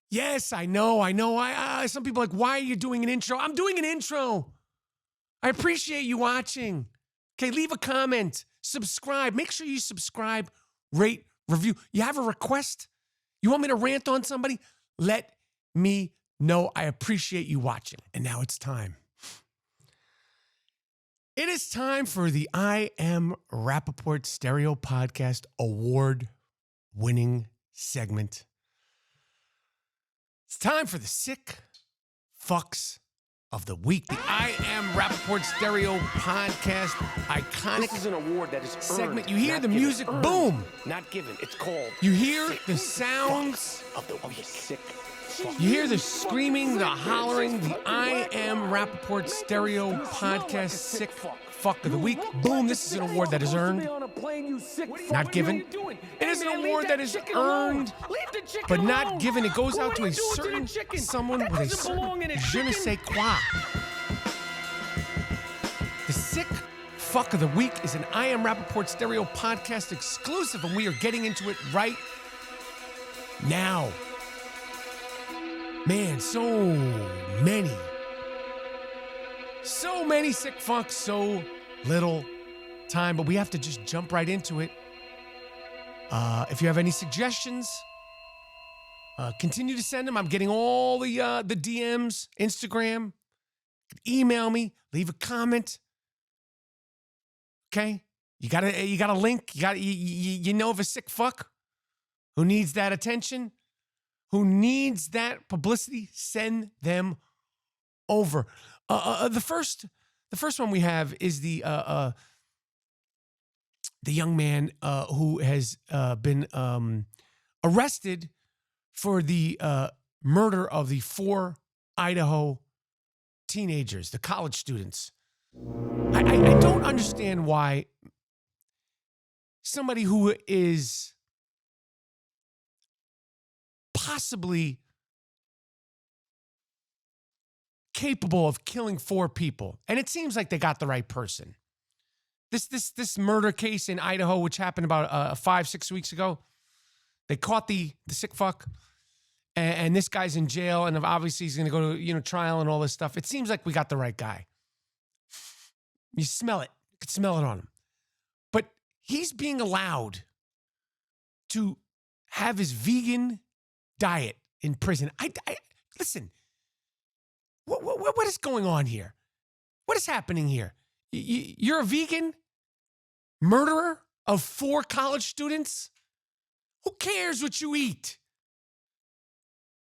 Yes, I know. Some people are like, why are you doing an intro? I'm doing an intro. I appreciate you watching. Okay, leave a comment. Subscribe. Make sure you subscribe, rate, review. You have a request? You want me to rant on somebody? Let me know. I appreciate you watching. And now it's time. It is time for the I Am Rapaport Stereo Podcast award-winning segment. It's time for the Sick Phucs of the Week. The I Am Rapaport Stereo Podcast iconic This is an award that is earned, segment. You hear the given. music, Earned, boom. Not given. It's called. You hear Sick the sounds. of the sick. You hear the screaming, the hollering, the I Am Rapaport Stereo Podcast Sick Fuck of the Week. Boom, this is an award that is earned, not given. It is an award that is earned, but not given. It goes out to a certain someone with a certain je ne sais quoi. The Sick Fuck of the Week is an I Am Rapaport Stereo Podcast exclusive, and we are getting into it right now. Man, so many sick fucks, so little time, but we have to just jump right into it. If you have any suggestions, continue to send them. I'm getting all the DMs, Instagram. Email me, leave a comment. Okay, you got a link. You know of a sick fuck who needs that attention, who needs that publicity, send them over. The first one we have is the young man who has been arrested for the murder of the 4 Idaho teenagers, the college students. I don't understand why somebody who is possibly capable of killing 4 people, and it seems like they got the right person. This murder case in Idaho, which happened about 5-6 weeks ago, they caught the sick fuck, and this guy's in jail, and obviously he's going to go to trial and all this stuff. It seems like we got the right guy. You smell it. You could smell it on him. But he's being allowed to have his vegan diet in prison. Listen. What is going on here? What is happening here? You're a vegan murderer of 4 college students? Who cares what you eat?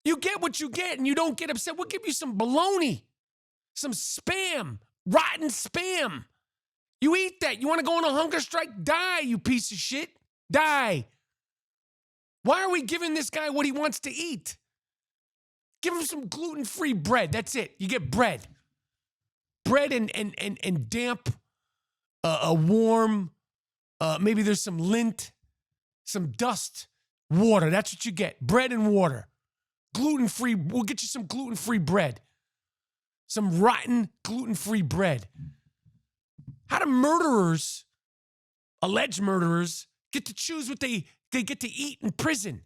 You get what you get and you don't get upset. We'll give you some bologna, some spam, rotten spam. You eat that. You want to go on a hunger strike? Die, you piece of shit. Die. Why are we giving this guy what he wants to eat? Give him some gluten-free bread. That's it. You get bread. Bread and damp, a warm, maybe there's some lint, some dust, water. That's what you get. Bread and water. Gluten-free. We'll get you some gluten-free bread. Some rotten gluten-free bread. How do murderers, alleged murderers, get to choose what they get to eat in prison?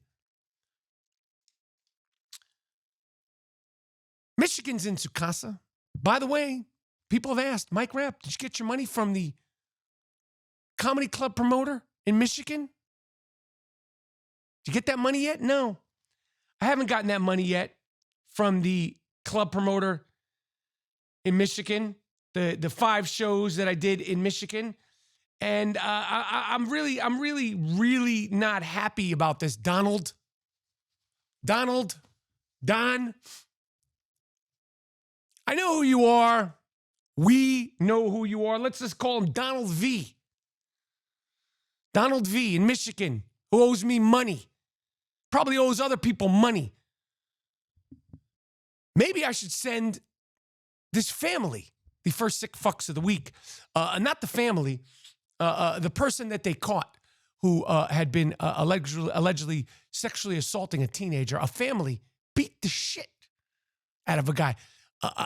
Michigan's in Sukasa. By the way, people have asked, Mike Rapp, did you get your money from the comedy club promoter in Michigan? Did you get that money yet? No. I haven't gotten that money yet from the club promoter in Michigan, the 5 shows that I did in Michigan. And I'm really not happy about this. Don. I know who you are. We know who you are. Let's just call him Donald V. Donald V in Michigan, who owes me money. Probably owes other people money. Maybe I should send this family the first sick fucks of the week. Not the family, the person that they caught who had been allegedly sexually assaulting a teenager. A family beat the shit out of a guy.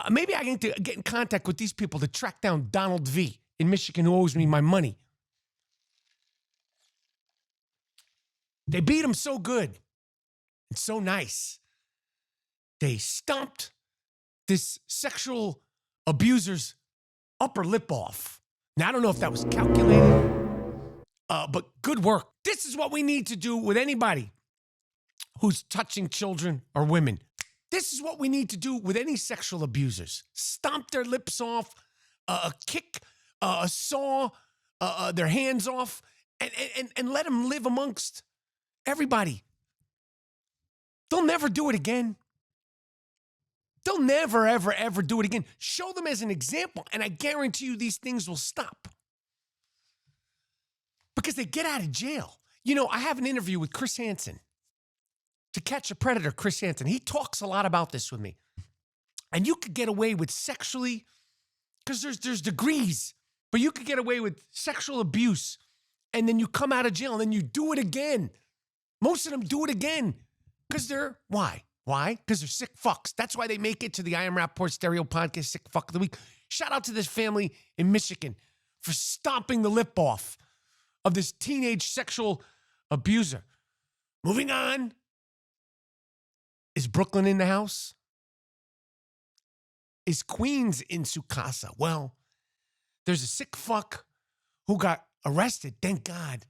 Maybe I need to get in contact with these people to track down Donald V in Michigan who owes me my money. They beat him so good and so nice They stomped this sexual abuser's upper lip off. Now, I don't know if that was calculated, but good work. This is what we need to do with anybody who's touching children or women. This is what we need to do with any sexual abusers. Stomp their lips off, kick, saw their hands off, and let them live amongst everybody. They'll never do it again. They'll never, ever, ever do it again. Show them as an example, and I guarantee you these things will stop. Because they get out of jail. You know, I have an interview with Chris Hansen. To Catch a Predator, Chris Hansen. He talks a lot about this with me. And you could get away with sexually, because there's degrees, but you could get away with sexual abuse, and then you come out of jail, and then you do it again. Most of them do it again. Because why? Why? Because they're sick fucks. That's why they make it to the I Am Rapaport Stereo Podcast Sick Fuck of the Week. Shout out to this family in Michigan for stomping the lip off of this teenage sexual abuser. Moving on. Is Brooklyn in the house? Is Queens in Sukasa? Well, there's a sick fuck who got arrested, thank God,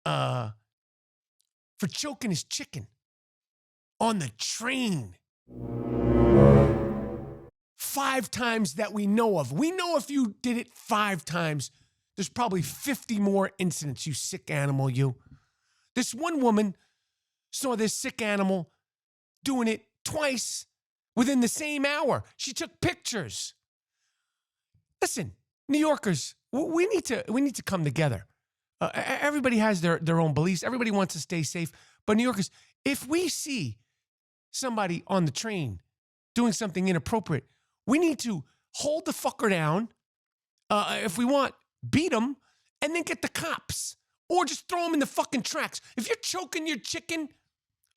for choking his chicken on the train. 5 times that we know of. We know if you did it 5 times, there's probably 50 more incidents, you sick animal, you. This one woman saw this sick animal doing it twice within the same hour. She took pictures. Listen, New Yorkers, we need to come together. Everybody has their own beliefs. Everybody wants to stay safe. But New Yorkers, if we see somebody on the train doing something inappropriate, we need to hold the fucker down. If we want, beat him, and then get the cops. Or just throw him in the fucking tracks. If you're choking your chicken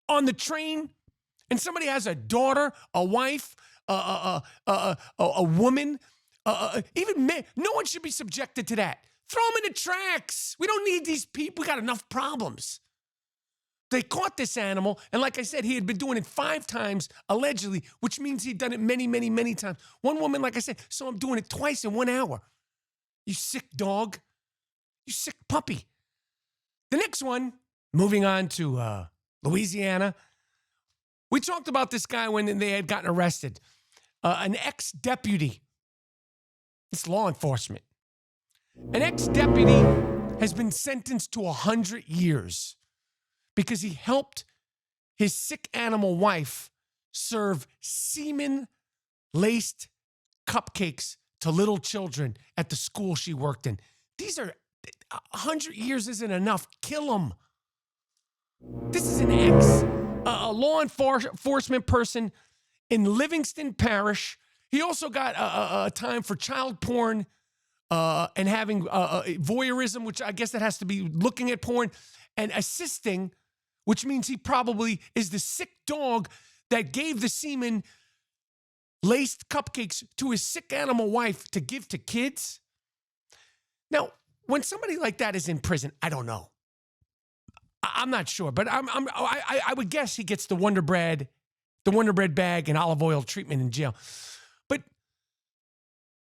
on the train, and somebody has a daughter, a wife, a woman, even men, no one should be subjected to that. Throw them in the tracks. We don't need these people. We got enough problems. They caught this animal, and like I said, he had been doing it 5 times, allegedly, which means he'd done it many, many, many times. One woman, like I said, saw him doing it twice in 1 hour. You sick dog. You sick puppy. The next one, moving on to Louisiana. We talked about this guy when they had gotten arrested. An ex-deputy. It's law enforcement. An ex-deputy has been sentenced to 100 years because he helped his sick animal wife serve semen-laced cupcakes to little children at the school she worked in. 100 years isn't enough. Kill him. This is an law enforcement person in Livingston Parish. He also got a time for child porn and having voyeurism, which I guess that has to be looking at porn, and assisting, which means he probably is the sick dog that gave the semen laced cupcakes to his sick animal wife to give to kids. Now, when somebody like that is in prison, I don't know. I'm not sure, but I would guess he gets the Wonder Bread bag and olive oil treatment in jail. But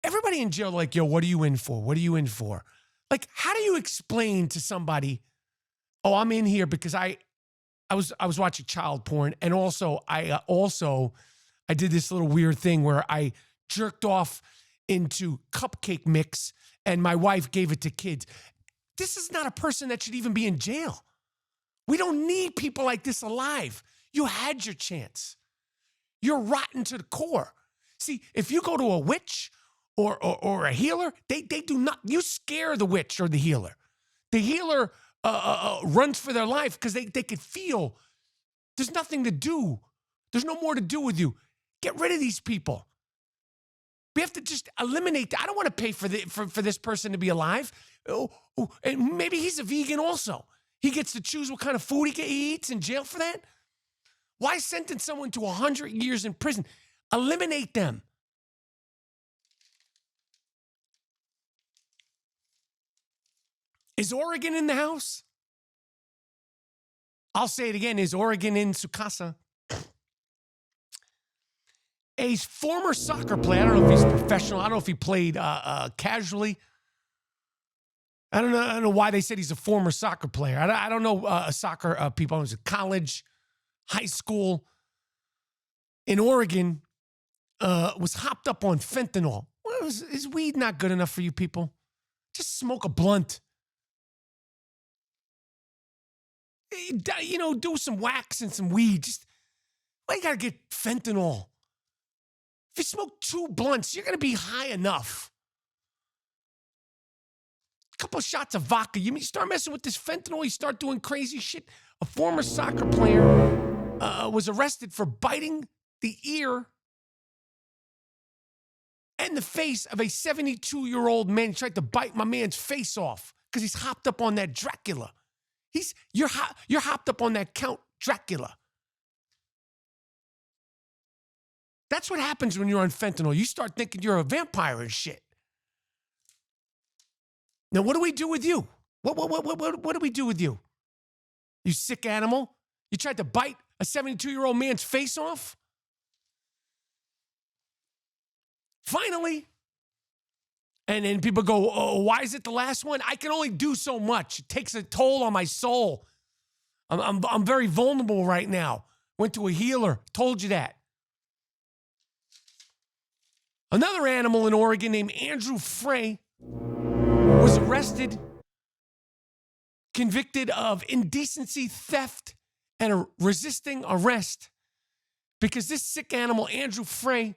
everybody in jail, like, yo, what are you in for? What are you in for? Like, how do you explain to somebody, oh, I'm in here because I was watching child porn, and also I did this little weird thing where I jerked off into cupcake mix and my wife gave it to kids. This is not a person that should even be in jail. We don't need people like this alive. You had your chance. You're rotten to the core. See, if you go to a witch or a healer, they do not. You scare the witch or the healer. The healer runs for their life because they could feel there's nothing to do. There's no more to do with you. Get rid of these people. We have to just eliminate that. I don't want to pay for this person to be alive. And maybe he's a vegan also. He gets to choose what kind of food he eats in jail for that? Why sentence someone to 100 years in prison? Eliminate them. Is Oregon in the house? I'll say it again. Is Oregon in Sukasa? a former soccer player. I don't know if he's professional. I don't know if he played casually. I don't know why they said he's a former soccer player. I don't know soccer people. I was in college, high school in Oregon. Was hopped up on fentanyl. Well, is weed not good enough for you people? Just smoke a blunt. You know, do some wax and some weed. Just, why you gotta get fentanyl? If you smoke 2 blunts, you're gonna be high enough. A couple of shots of vodka. You start messing with this fentanyl, you start doing crazy shit. A former soccer player was arrested for biting the ear and the face of a 72-year-old man. He tried to bite my man's face off because he's hopped up on that Dracula. You're hopped up on that Count Dracula. That's what happens when you're on fentanyl. You start thinking you're a vampire and shit. Now, what do we do with you? What do we do with you? You sick animal? You tried to bite a 72-year-old man's face off? Finally. And then people go, oh, why is it the last one? I can only do so much. It takes a toll on my soul. I'm very vulnerable right now. Went to a healer. Told you that. Another animal in Oregon named Andrew Frey was arrested, convicted of indecency, theft, and resisting arrest because this sick animal, Andrew Frey,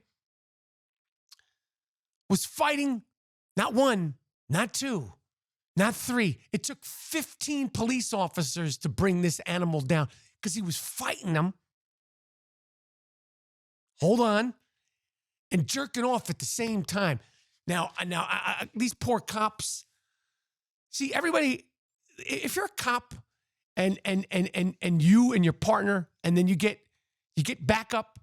was fighting not 1, not 2, not 3. It took 15 police officers to bring this animal down because he was fighting them. Hold on. And jerking off at the same time. Now, these poor cops. See, everybody, if you're a cop and you and your partner, and then you get backup,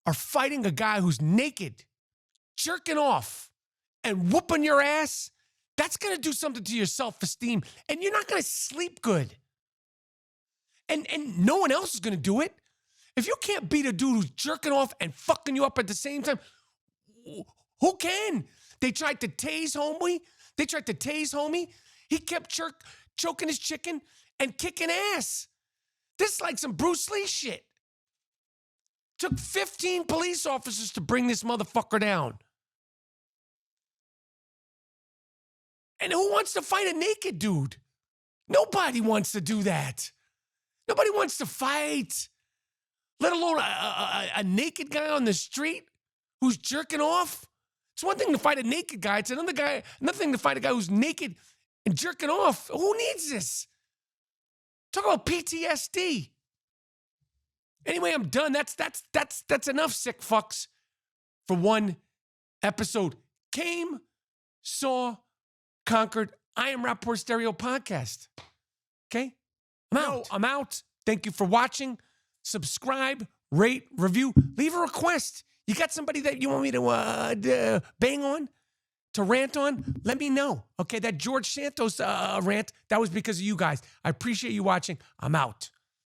are fighting a guy who's naked, jerking off, and whooping your ass, that's going to do something to your self-esteem, and you're not going to sleep good. And no one else is going to do it. If you can't beat a dude who's jerking off and fucking you up at the same time, who can? They tried to tase homie. He kept choking his chicken and kicking ass. This is like some Bruce Lee shit. Took 15 police officers to bring this motherfucker down. And who wants to fight a naked dude? Nobody wants to do that. Nobody wants to fight. Let alone a naked guy on the street who's jerking off. It's one thing to fight a naked guy. It's another thing to fight a guy who's naked and jerking off. Who needs this? Talk about PTSD. Anyway, I'm done. That's enough, sick fucks, for one episode. Came, saw, conquered. I am Rapaport Stereo Podcast. Okay? I'm out. Thank you for watching. Subscribe, rate, review, leave a request. You got somebody that you want me to bang on, to rant on? Let me know. Okay, that George Santos rant, that was because of you guys. I appreciate you watching. I'm out.